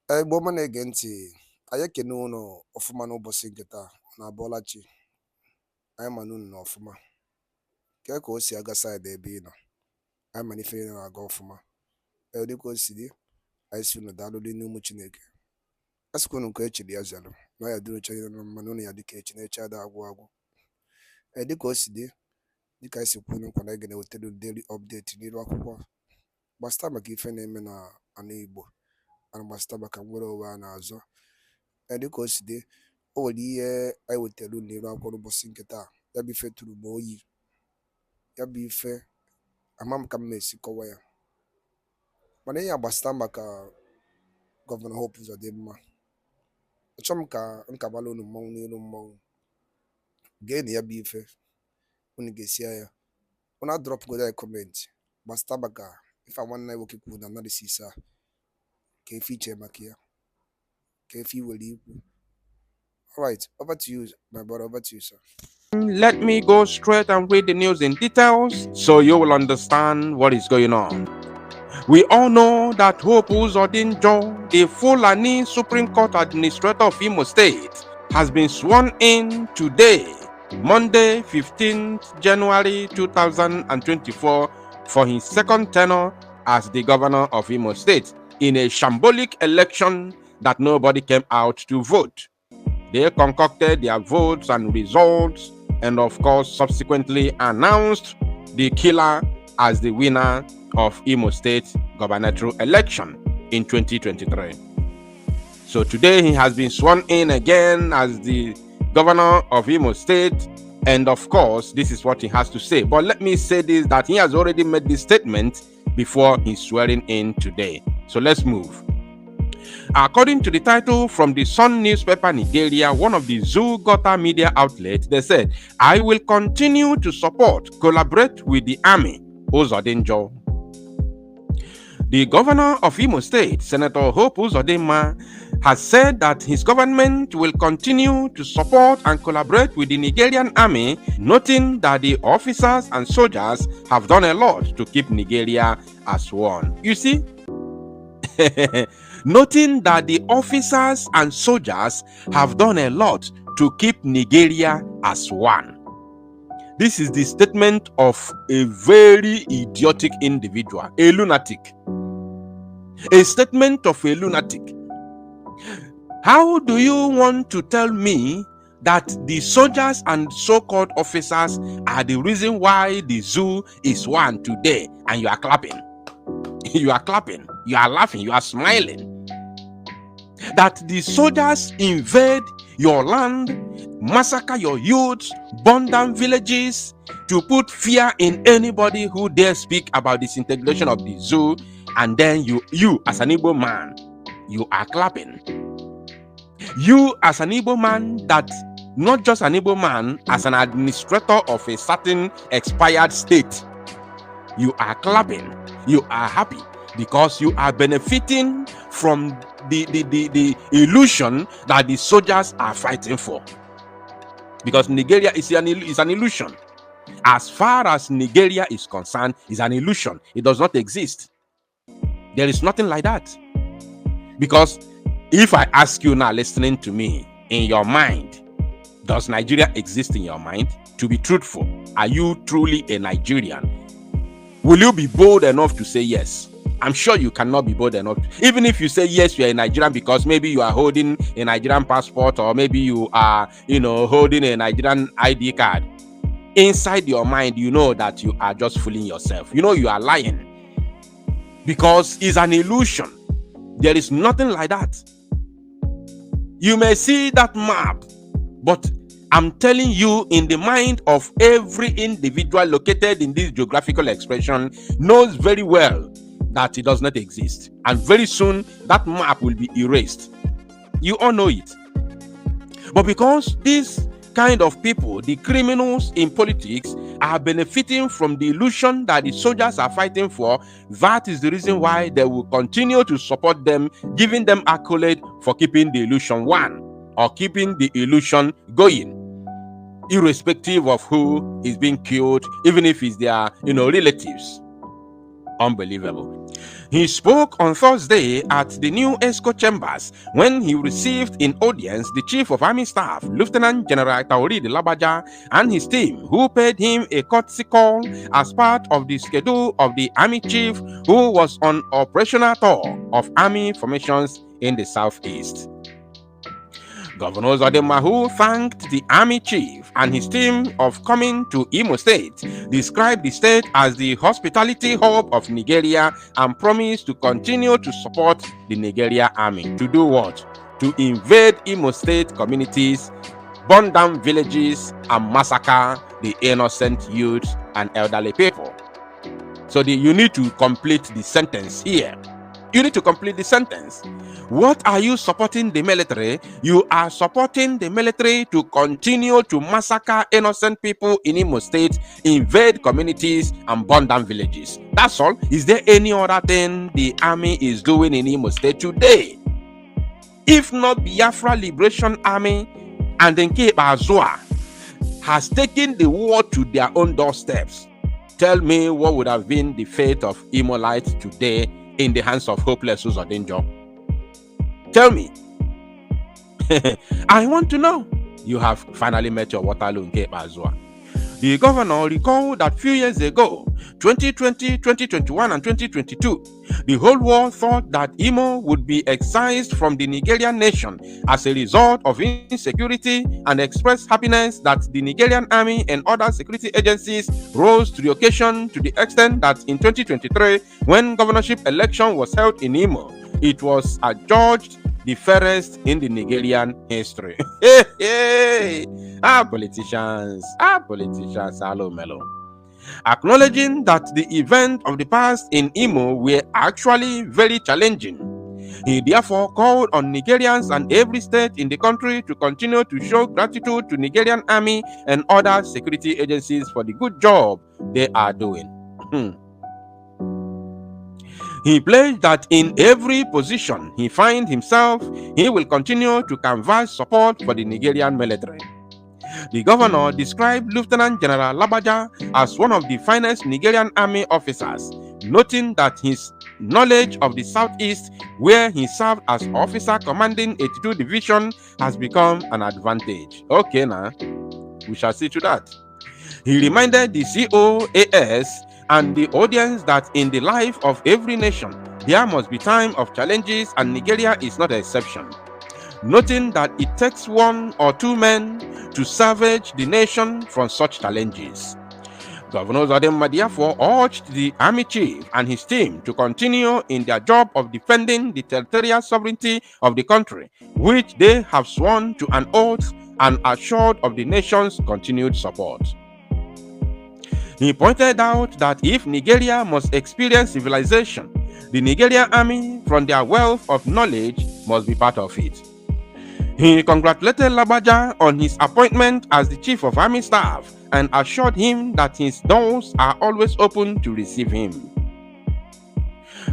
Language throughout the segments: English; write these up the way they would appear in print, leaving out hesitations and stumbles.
Igbo ọma na-ege ntị, anyị ekene unu ọfụma n'ụbọchị nke taa na abọọlachi. Anyị ma na unu nọ ọfụma. Kee ka o si aga saịdị ebe ị nọ, anyị ma na ife niile na-aga ọfụma. Dịka o si dị, anyị si unu daalụ n'ụmụ Chineke. A sịkwa unu nke echiri ya zalụ na ya dịrị oche na mmanụ unu ya dịka echi na-eche ada agwụ agwụ. Dịka o si dị, dịka anyị si kwuo nkwa na anyị ga-ewetara daily update n'iru akwụkwọ gbasịta maka ife na-eme na ana Igbo, gbasịta maka nwere onwe a na-azọ. Dịka o si dị, o nwere ihe anyị wetara unu n'iru akwụkwọ n'ụbọchị nke taa. Ya bụ ife tụrụ m oyi, ya bụ ife ama m ka m esi kọwa ya, mana ihe gbasịta maka gọvanọ Hope Uzodinma. Achọ m ka nkabala unu mmanwụ n'elu mmanwụ geenụ ya bụ ife, unu ga-esi ya unu adrọpụgodo ya kọmentị gbasịta maka ife nwanne anyị nwoke kwuru na analysis a, ka efe iche maka ya, ka efe iwere ikwu. All right, over to you, my brother, over to you, sir. Let me go straight and read the news in details so you will understand what is going on. We all know that Hope Uzodinma, the Fulani Supreme Court Administrator of Imo State, has been sworn in today, Monday, 15th January 2024, for his second tenure as the governor of Imo State in a shambolic election that nobody came out to vote. They concocted their votes and results and of course subsequently announced the killer as the winner of Imo State gubernatorial election in 2023. So today he has been sworn in again as the governor of Imo State, and of course this is what he has to say. But let me say this, that he has already made this statement before his swearing in today. So let's move. According to the title from the Sun newspaper Nigeria, one of the Zugota media outlets, they said, "I will continue to support, collaborate with the army, Uzodinma." The governor of Imo State, Senator Hope Uzodinma, has said that his government will continue to support and collaborate with the Nigerian army, noting that the officers and soldiers have done a lot to keep Nigeria as one. You see? Noting that the officers and soldiers have done a lot to keep Nigeria as one. This is the statement of a very idiotic individual, a lunatic. A statement of a lunatic. How do you want to tell me that the soldiers and so-called officers are the reason why the zoo is one today, and you are clapping? You are clapping, you are laughing, you are smiling. That the soldiers invade your land, massacre your youths, burn down villages to put fear in anybody who dare speak about disintegration of the zoo, and then you as an Igbo man, you are clapping. You as an Igbo man, that not just an Igbo man, as an administrator of a certain expired state, you are clapping, you are happy, because you are benefiting from the illusion that the soldiers are fighting for. Because Nigeria is an illusion. As far as Nigeria is concerned, it's an illusion. It does not exist. There is nothing like that. Because if I ask you now, listening to me, in your mind, does Nigeria exist in your mind? To be truthful, are you truly a Nigerian? Will you be bold enough to say yes? I'm sure you cannot be bold enough. Even if you say yes, you are a Nigerian because maybe you are holding a Nigerian passport, or maybe you are, holding a Nigerian ID card. Inside your mind, you know that you are just fooling yourself. You know you are lying. Because it's an illusion. There is nothing like that. You may see that map, but I'm telling you, in the mind of every individual located in this geographical expression knows very well that it does not exist. And very soon, that map will be erased. You all know it. But because these kind of people, the criminals in politics, are benefiting from the illusion that the soldiers are fighting for, that is the reason why they will continue to support them, giving them accolade for keeping the illusion one, or keeping the illusion going, irrespective of who is being killed, even if it's their relatives. Unbelievable. He spoke on Thursday at the new ESCO chambers when he received in audience the Chief of Army Staff, Lieutenant General Taoreed Labaja, and his team, who paid him a courtesy call as part of the schedule of the Army Chief, who was on operational tour of Army formations in the Southeast. Governor Uzodinma, who thanked the Army Chief and his team of coming to Imo State, described the state as the hospitality hub of Nigeria and promised to continue to support the Nigeria Army. To do what? To invade Imo State communities, burn down villages, and massacre the innocent youth and elderly people. So you need to complete the sentence here. You need to complete the sentence. What are you supporting the military? You are supporting the military to continue to massacre innocent people in Imo State, invade communities, and burn down villages. That's all. Is there any other thing the army is doing in Imo State today? If not Biafra Liberation Army and then Azua has taken the war to their own doorsteps, tell me what would have been the fate of Imolite today in the hands of hopeless Uzodinma? Tell me. I want to know. You have finally met your Waterloo in Cape Azua. The governor recalled that few years ago, 2020, 2021, and 2022, the whole world thought that Imo would be excised from the Nigerian nation as a result of insecurity, and expressed happiness that the Nigerian army and other security agencies rose to the occasion, to the extent that in 2023, when governorship election was held in Imo, it was adjudged the fairest in the Nigerian history. Politicians, hello, mellow. Acknowledging that the events of the past in Imo were actually very challenging, he therefore called on Nigerians and every state in the country to continue to show gratitude to Nigerian army and other security agencies for the good job they are doing. He pledged that in every position he finds himself, he will continue to canvass support for the Nigerian military. The governor described Lieutenant General Labaja as one of the finest Nigerian army officers, noting that his knowledge of the Southeast, where he served as officer commanding 82 Division, has become an advantage. Okay, now, we shall see to that. He reminded the COAS and the audience that in the life of every nation, there must be time of challenges, and Nigeria is not an exception, noting that it takes one or two men to salvage the nation from such challenges. Governor Uzodinma therefore urged the Army Chief and his team to continue in their job of defending the territorial sovereignty of the country, which they have sworn to an oath, and assured of the nation's continued support. He pointed out that if Nigeria must experience civilization, the Nigerian army, from their wealth of knowledge, must be part of it. He congratulated Labaja on his appointment as the Chief of Army Staff and assured him that his doors are always open to receive him.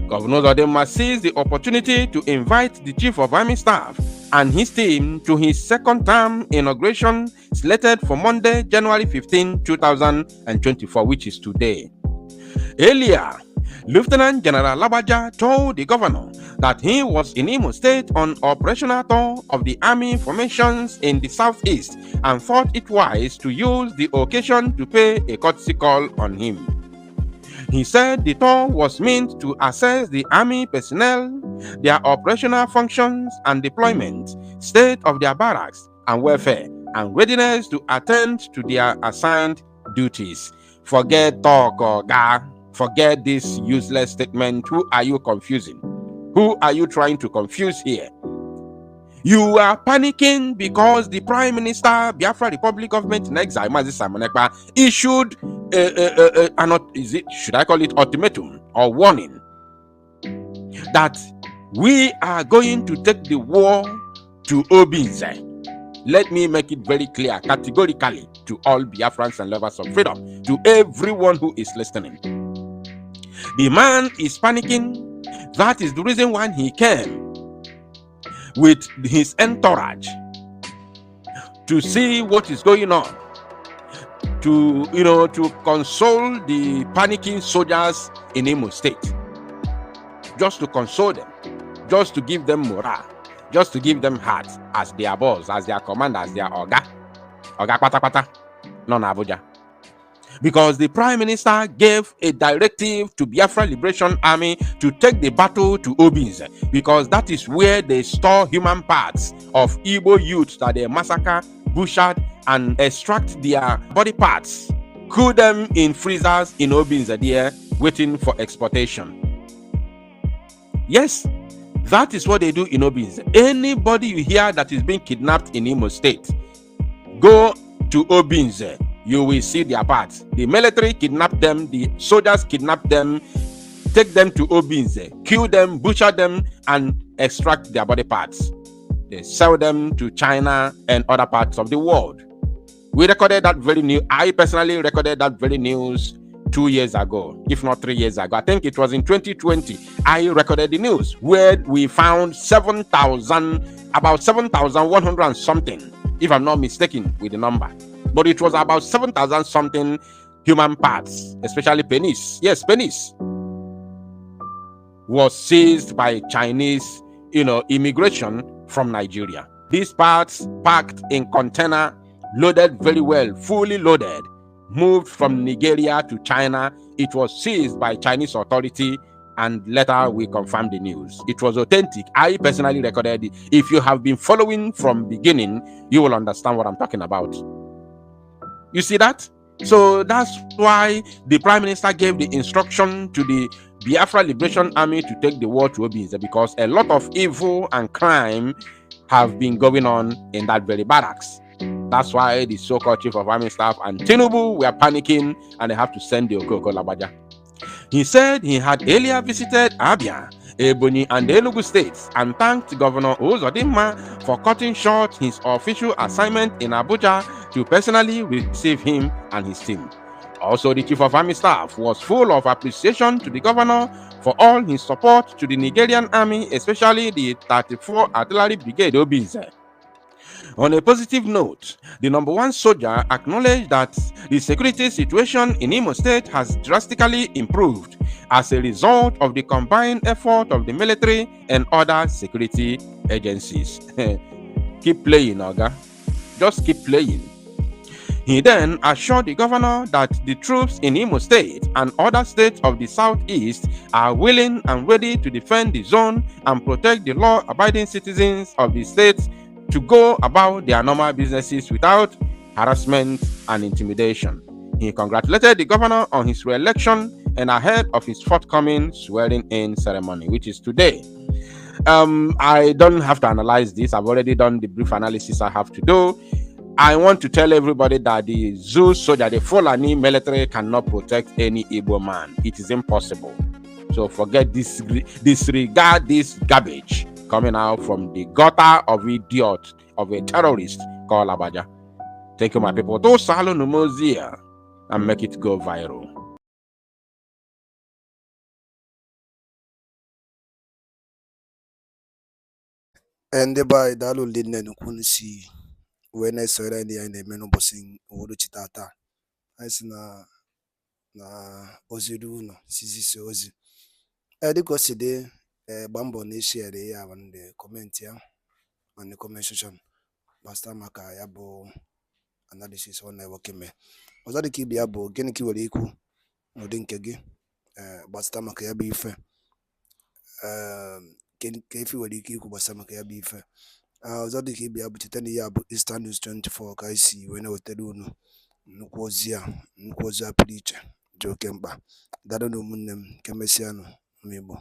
Governor Uzodinma seized the opportunity to invite the Chief of Army Staff and his team to his second term inauguration, slated for Monday, January 15, 2024, which is today. Earlier, Lieutenant General Labaja told the governor that he was in Imo State on operational tour of the army formations in the Southeast and thought it wise to use the occasion to pay a courtesy call on him. He said the tour was meant to assess the army personnel, their operational functions and deployment, state of their barracks and welfare, and readiness to attend to their assigned duties. Forget talk, Oga. Forget this useless statement. Who are you confusing? Who are you trying to confuse here? You are panicking because the Prime Minister, Biafra Republic Government in Exile, Mazi Simonekpa, issued should I call it ultimatum or warning that we are going to take the war to Obinze. Let me make it very clear, categorically, to all Biafrans and lovers of freedom, to everyone who is listening. The man is panicking. That is the reason why he came with his entourage to see what is going on, to console the panicking soldiers in Imo State. just to console them, just to give them morale, just to give them heart as their boss, as their commander, as their oga pata pata, no na Abuja. Because the Prime Minister gave a directive to Biafra Liberation Army to take the battle to Obinze, because that is where they store human parts of Igbo youths that they massacre, butchered, and extract their body parts, cool them in freezers in Obinze there, waiting for exportation. Yes, that is what they do in Obinze. Anybody you hear that is being kidnapped in Imo State, go to Obinze, you will see their parts. The military kidnap them, the soldiers kidnap them, take them to Obinze, kill them, butcher them, and extract their body parts. They sell them to China and other parts of the world. We recorded that very news. I personally recorded that very news 2 years ago, if not 3 years ago. I think it was in 2020. I recorded the news where we found about 7,100 and something, if I'm not mistaken with the number. But it was about 7,000 something human parts, especially penis. Yes, penis was seized by Chinese, immigration from Nigeria. These parts packed in container, loaded very well, fully loaded, moved from Nigeria to China. It was seized by Chinese authority, and later we confirmed the news. It was authentic. I personally recorded it. If you have been following from beginning, you will understand what I'm talking about. You see that? So that's why the Prime Minister gave the instruction to the Biafra Liberation Army to take the war to Obinze, because a lot of evil and crime have been going on in that very barracks. That's why the so-called Chief of Army Staff and Tinubu were panicking, and they have to send the Okoko Labaja. He said he had earlier visited Abia, Ebonyi, and Enugu states, and thanked Governor Uzodinma for cutting short his official assignment in Abuja to personally receive him and his team. Also, the Chief of Army Staff was full of appreciation to the governor for all his support to the Nigerian army, especially the 34 Artillery Brigade Obinze. On a positive note, the number one soldier acknowledged that the security situation in Imo State has drastically improved as a result of the combined effort of the military and other security agencies. Keep playing, Oga. Just keep playing. He then assured the governor that the troops in Imo State and other states of the southeast are willing and ready to defend the zone and protect the law-abiding citizens of the states to go about their normal businesses without harassment and intimidation. He congratulated the governor on his re-election and ahead of his forthcoming swearing-in ceremony, which is today. I don't have to analyze this. I've already done the brief analysis I have to do. I want to tell everybody that the Zoo soldier, the Fulani military, cannot protect any Igbo man. It is impossible. So forget this, disregard this garbage coming out from the gutter of idiot of a terrorist called Abaja. Thank you, my people. To Salo Numozia and make it go viral. Ndị be anyị daalụ ndị nne nnukwu si wee na-esonyere ndị anyị na-eme n'ụbọchị uhuruchi tata. Anyị si na ozi ru ụlọ sizisi ozi dịka o si dị, gbaa mbọ na ishare ya bụ ndị kọmentị ya na ndị comment section gbasara maka ya bụ analysis ọ na-ewoke mee. Ọzọ dịka ibe ya bụ gịnị ka ị nwere ikwu n'ụdị nke gị gbasara maka ya bụ ife, ka ife nwere ike ikwu gbasara maka ya bụ ife. Ọzọ dịka ibe ya bụ cheta na ya bụ Eastern News 24 ka anyị si wee na-wetara unu nnukwu ozi a pụrụ iche dị oke mkpa. Daalụ na ụmụnne m, ka emesịanụ ụmụ Igbo.